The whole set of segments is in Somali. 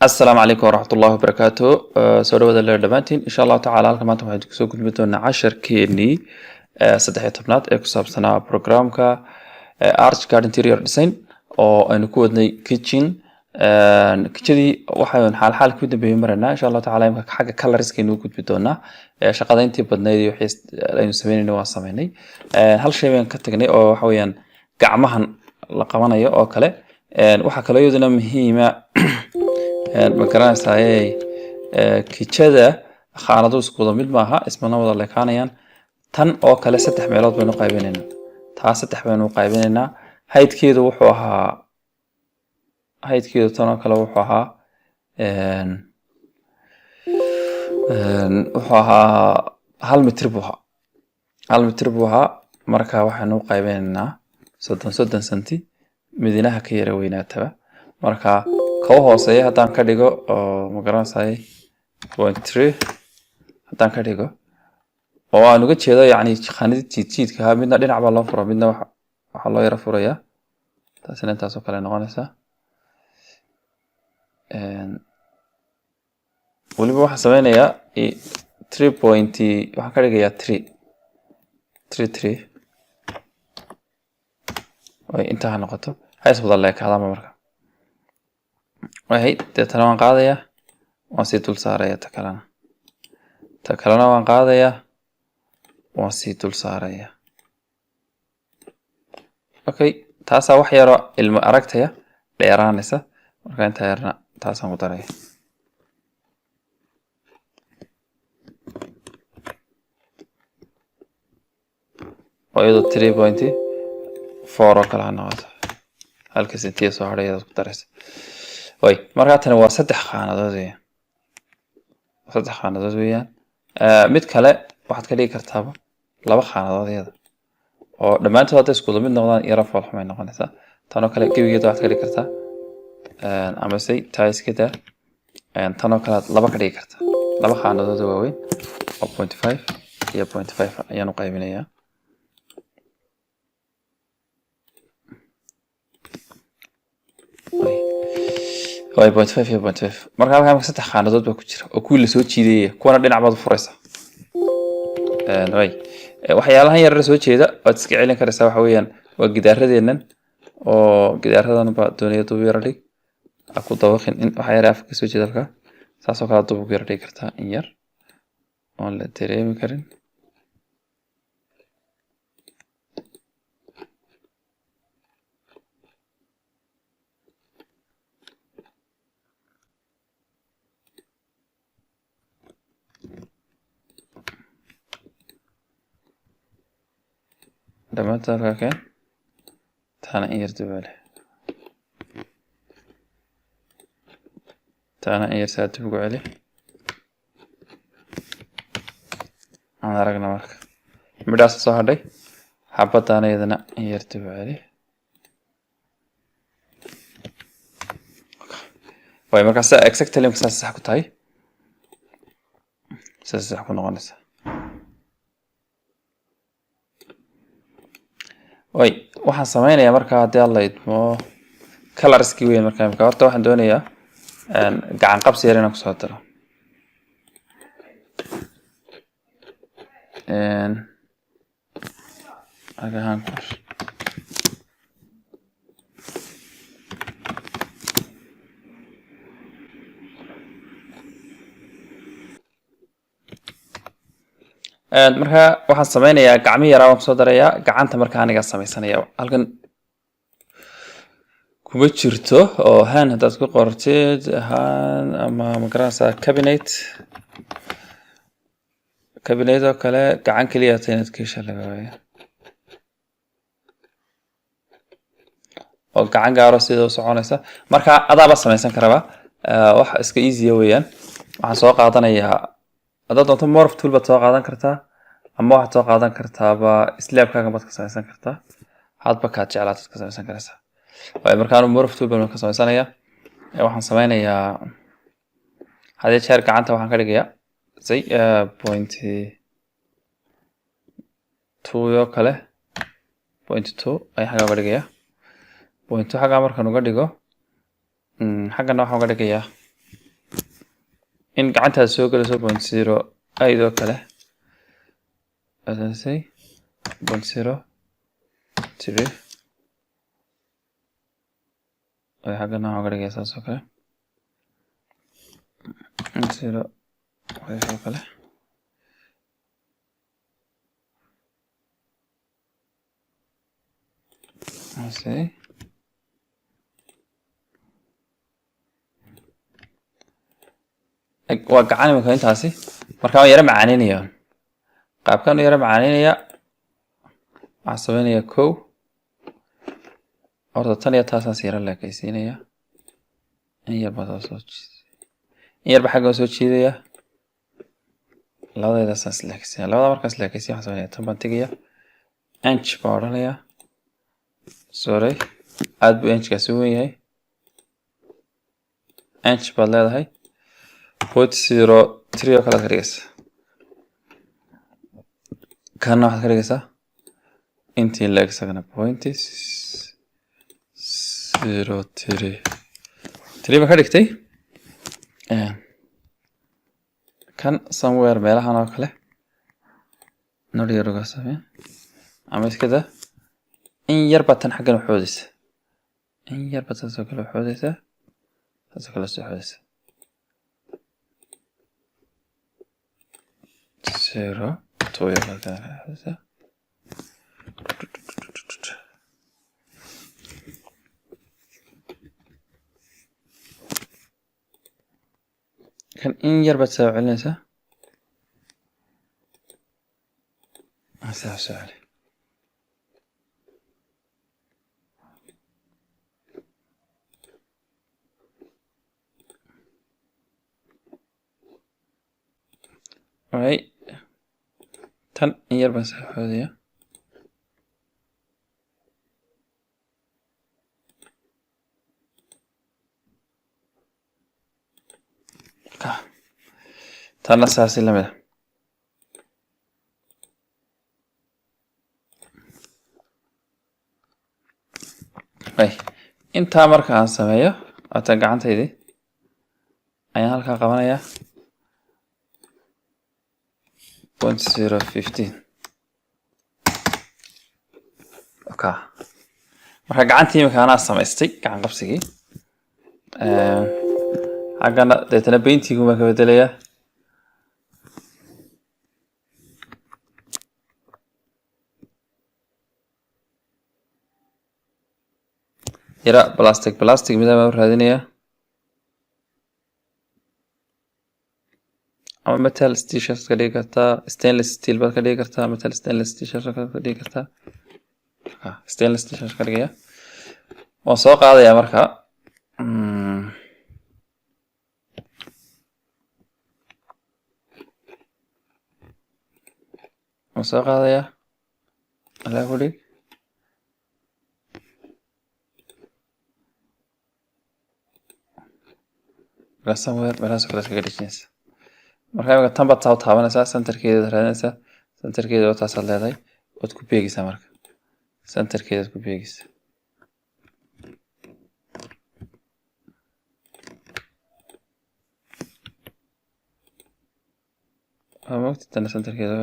السلام عليكم ورحمة الله وبركاته. soo dhawaada leer dhamaantiin insha allahu tacaala halka maanta waxaan kusoo gudbi doonaa casharkeenii 13 ee ku saabsanaa programka Archicad Interior Design oo aynu ku wadnay kitchadii waxaan xaal ku dambeeyay marnaa insha allahu tacaala imka xagga colorska inuu gudbi doonaa shaqada intii badnayd iyo wixii aynu sameynayna waan sameynay hal shay baan ka tagnay oo waxa weeyaan gacmahan la qabanayo oo kale waxa kale iyaduna muhiima ma garanaysaa kitchada khaanadu isku wada mid maaha ismana wada leekaanayaan tan oo kale saddex meelood baynu qaybinaynaa taa saddex baynu qaybinaynaa haydkeedu wuxuu tan oo kale wuxuu ahaa 1 mitir buu ahaa marka waxaanu qaybinaynaa 30 senti midinaha ka yara weynaataba marka koo hooseeya haddaan ka dhigo oo ma garanaysaa 0.3 haddaan ka dhigo oo aan uga jeedo yacni khaanadii jiidka midna dhinac baa loo furo midna waxa loo yara furayaa taasina intaas oo kale noqonaysaa waliba waxaan sameynayaa 3 waxaan ka dhigayaa 3 way inta ha noqoto ha iswada leekaadama marka waxay deetana waan qaadayaa waan sii dul saarayaa ta kalena waan qaadayaa waan sii dul saarayaa okay taasaa wax yaro ilmo aragtaya dheeraanaysa marka intaa yarna taasaan ku daraya oo iyadoo 3.4 oo kale ha noqoto halka sentiya soo hadhay ayaad ku daraysa way marka tan waa saddex khaanadood weeyaan mid kale waxaad ka dhigi kartaa laba khaanadood iyada oo dhamaantood hadday isku mid noqdaan yara fool xumay noqonaysaa tan oo kale gebigeeda waxaad ka dhigi kartaa ama say taiskeda tan oo kale laba ka dhigi kartaa laba khaanadood waaweyn oo 0.5 iyo 0.5 ayaan u qaybinayaa way 0.5 iyo 0.5 marka halkaan saddex khaanadood baa ku jira oo kuwii la soo jiidayay kuwana dhinac baad u furaysaa way waxyaalahan yar soo jeeda waad iska celin karaysaa waxa weeyaan waa gidaaradeennan oo gidaaradan baa doonaya dub yar dhig ku dabaqin in waxa yar afka soo jeeda halka saas oo kale dub yar dhig kartaa in yar oo la dareemi karin dhamaanta halka taana in yar dubale taana in yar saa dib ugu celi aan aragna marka midhaas soo hadhay xabadaana iyadana in yar dib u celi way markaas exactly markaas sax ku tahay sax ku noqonaysa way waxaan sameynayaa marka haddii alla idmo colorski weyn marka imka horta waxaan doonayaa gacan qabsi yar inaan kusoo daro agahan marka waxaan sameynayaa gacmo yaraa waan kusoo darayaa gacanta marka aniga sameysanaya halkan kuma jirto oo han haddaad ku qortid han ama ma garanaysaa cabinet oo kale gacan keliya inaad ka hesha laga waaya oo gacan gaaro sida u soconaysa marka adaaba sameysan karaba wax iska easy weeyaan waxaan soo qaadanayaa haddaad doonto morph tool baad soo qaadan kartaa ama waxaad soo qaadan kartaaba slabkaaga baad ka samaysan kartaa hadba kaad jeclaatad ka samaysan karaysaa waayo markaanu morph tool baan ka samaysanayaa waxaan sameynayaa hadii jeer gacanta waxaan ka dhigayaa say 0.2 oo kale 0.2 ayaan xagga uga dhigayaa 0.2 xagga markaan uga dhigo xaggana waxaan uga dhigayaa in gacantaas soo galayso 0.08 oo kale say 0.03 ay xagana uga dhigaysaa saas oo kale 0 way oo kale say waa gacan imika intaasi marka waan yara macaaninayaa qaabkan yara macaaninayaa waxaan samaynayaa kow horta tan iyo taasaan yara leekaysiinayaa in yar baa soo in yar baa xagga soo jiidaya labadeeda saas leekaysiinaya labada markaas leekaysiin waxaan samaynayaa tan baan tegayaa inch baan odhanayaa sorry aad buu inchkaasi u weyn yahay inch baad leedahay 0.03 oo kale ka dhigaysa kana waxaad ka dhigaysaa intii leeg isagana 0.03 ba ka dhigtay kan somewhere meelahan oo kale nodhiyaruga samee ama iskada in yar baa tan xaggan u xoodaysa in yar baa taasoo kale u xoodaysa taasoo kale soo xoodaysa 0.2 yar baa kana xoodaysa kan in yar baad soo celinaysaa soo celi right tan in yar baan soo xoodaya tanna saasi la mid ah intaa marka aan sameeyo ata gacantaydii ayaan halkaa qabanayaa 0.015 okay marka gacantii imika anaa samaystay gacan qabsigii xaggana deetana paintigu baan ka bedelayaa yara plastic midaan baan u raadinayaa ama metal t-shirt ka dhigi kartaa stainless steel baad ka dhigi kartaa metal stainless t-shirt ka dhigi kartaa stainless t-shirt ka dhigaya waan soo qaadayaa marka waan soo qaadayaa alaa ku dhig somewhere meelahaas kale kaga dhejinaysa marka imika tan baad taabanaysaa centerkeeda raadinaysaa centerkeeda oo taasaad leedahay waad ku beegaysaa marka centerkeedaad ku beegaysaa waa mogta tana centerkeeda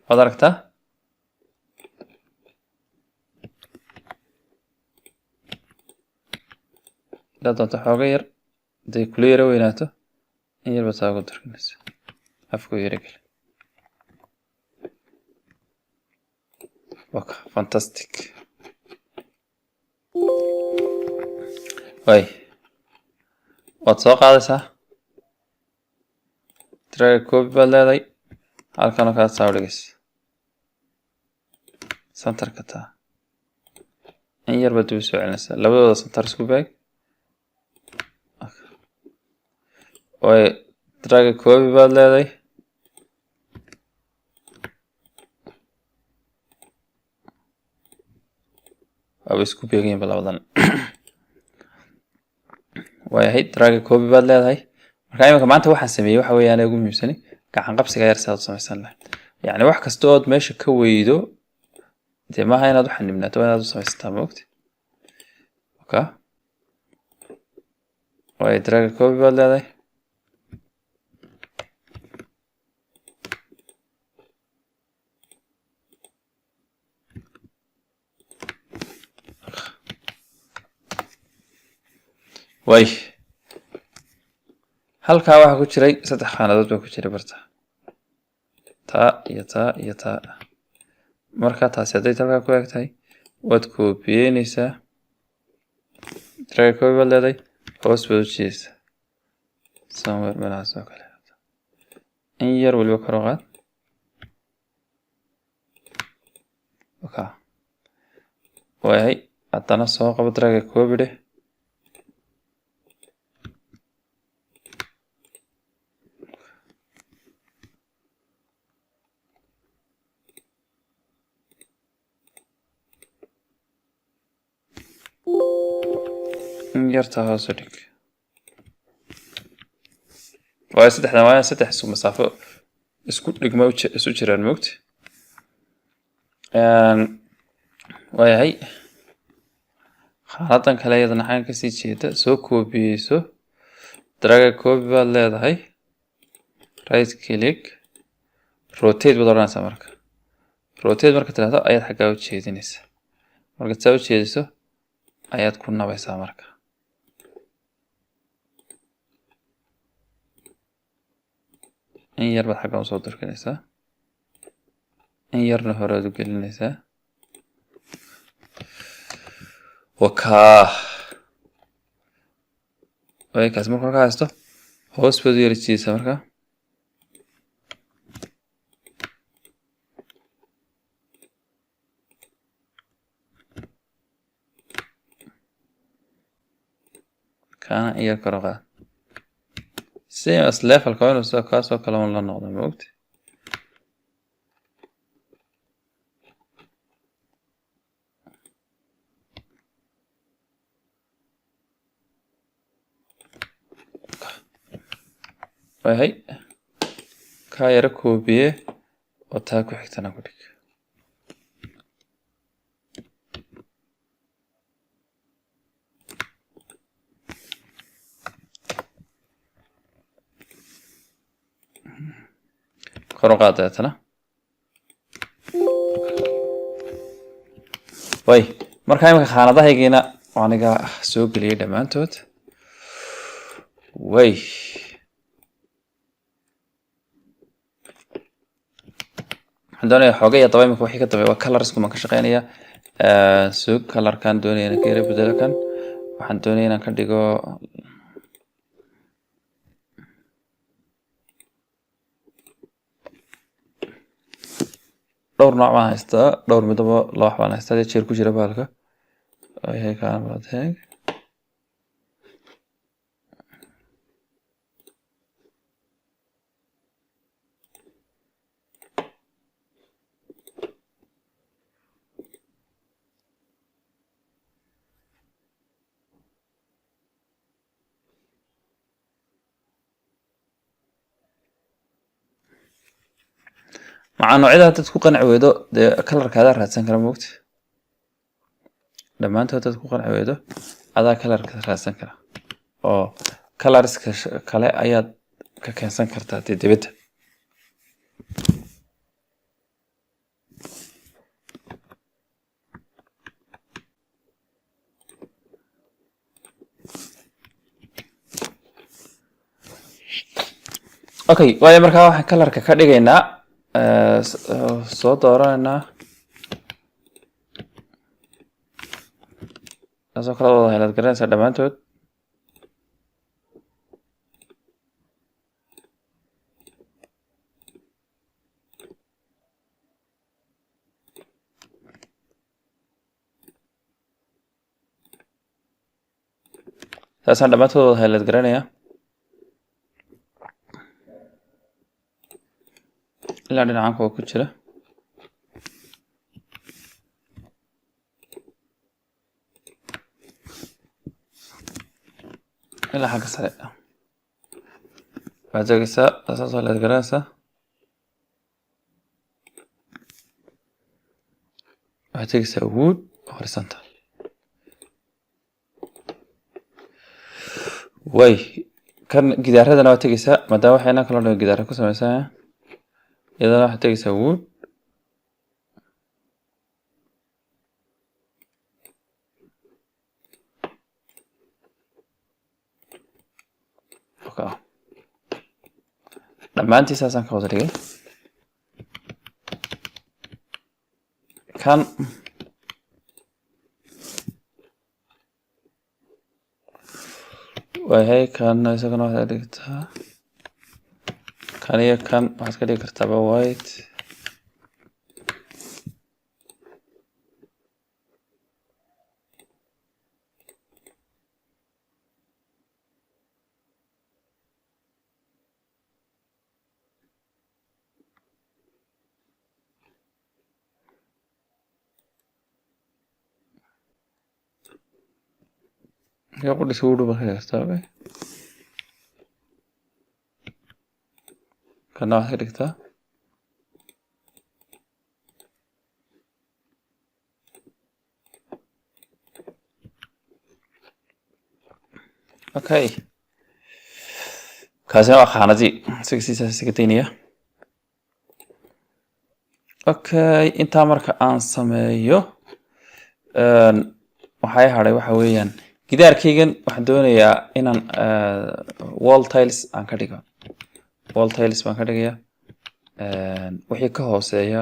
waad aragtaa hadaad doonto xooga yar haday kula yara weynaato in yar baad saa uga durkinaysa afku yara geli waka fantastic way waad soo qaadaysaa tiraga copy baad leedahay halkan oo kale saa u dhigaysa centerka taa in yar baad dib u soo celinaysaa labadooda center isku beeg way tiraga copy baad leedahay waaba isku beegayin ba labadan way ahayd tiraga copy baad leedahay marka imika maanta waxaan sameeyey waxa weeyaan ugu muhiimsani gacan qabsiga yar saad u samaysan lahayd yacni wax kasta ood meesha ka weydo dee maaha inaad u xanibnaato waa inaad u samaysataa maogti okay way drag copy baad leedahay way halkaa waxa ku jiray saddex qaanadood baa ku jiray barta taa iyo taa marka taasi haday halkaa ku egtahay waad copy-yeynaysaa drag copy baad leedahay hoos baad u jiidaysaa somewhere meelahaas oo kale in yar waliba kor u qaad okay way haddana soo qabo drag copy dheh yarta hoos u dhig waayo saddexdan waa saddex isku masaafo isku dhigma isu jiraan moogta waayahay qaanadan kale iyadana xaggan kasii jeeda soo koobiyeyso drag copy baad leedahay right click rotate baad odhanaysaa marka rotate marka tiraahdo ayaad xaggaa u jeedinaysaa markaad saa u jeediso ayaad ku nabaysaa marka in yar baad xaggan usoo durkinaysaa in yarna horead u gelinaysaa wakaa way kaas marka ka haysto hoos baad u yara jiidaysaa marka kana in yar kor u qaad same as levelka waa inuu kaasoo kale un la noqdo ma ogti waayahay kaa yara koobiye oo taa ku xigtana ku dhig kor u qaad deetana way markaa imika qaanadahaygiina aniga soo geliyay dhammaantood way waxaan doonayaa xoogay iyo daba imika wixii ka dambeeya waa colorsku maan ka shaqeynaya sug colorkan doonaya inaan ka yara bedelo kan waxaan doonaya inaan ka dhigo dhowr nooc baan haystaa dhowr midabo laba wax baan haystaa jeer ku jira bahalka ayahay kaan baad heeg macaa noocyada haddaad ku qanci weydo dee kalarkaadaa raadsan kara moogta dhammaantood haddaad ku qanci weydo adaa kalarka raadsan kara oo colorska kale ayaad ka keensan kartaa dee dibadda okay waayo markaa waxaan kalarka ka dhigaynaa soo dooranaynaa taasoo kala wada helaad garanaysaa dhammaantood taasaan dhammaantood wada helaad garanaya ilaa dhinacan kuwa ku jira ilaa xagga sare waxaad joogaysaa taasoo helaad garanaysaa waxaad tegaysaa wood horizontal way kan gidaaradana waa tegaysaa maadaama waxayna kala dhigo gidaara ku samaysaa iyadana waxaa tegaysaa wood dhammaantii saasaan ka wada dhigay kan wayahay kan isagana waxaad dhigtaa kan iyo kan waxaad ka dhigi kartaaba white يقول سوودو بخير استوعب كان واحد كده اوكي كاسين خانتي سكتينيا اوكي انت marka aan sameeyo waxay haray waxa weeyaan gidaarkaygan waxaan doonayaa inaan wall tiles aan ka dhigo wall tiles baan ka dhigayaa wixii ka hooseeya